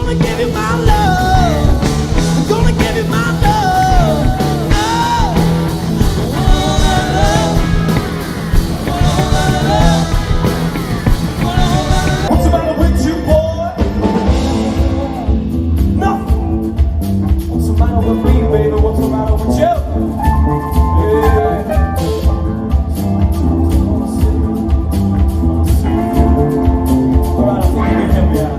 gonna give you my love. I'm gonna give you my love. What's the matter with you, boy? Nothing. What's the matter with me, baby? What's the matter with you? Alright, I think you can help me out.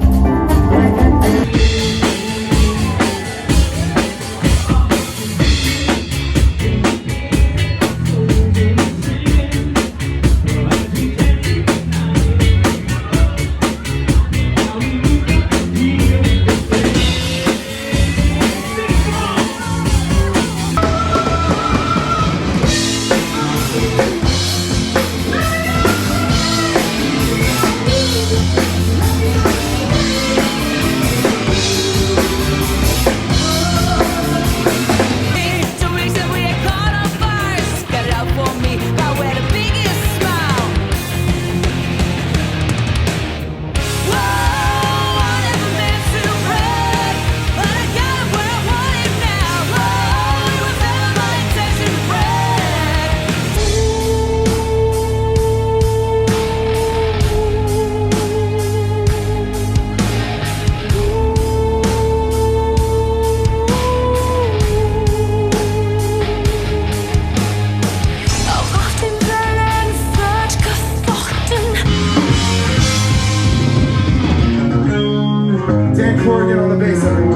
Corrigan on the bass, everyone.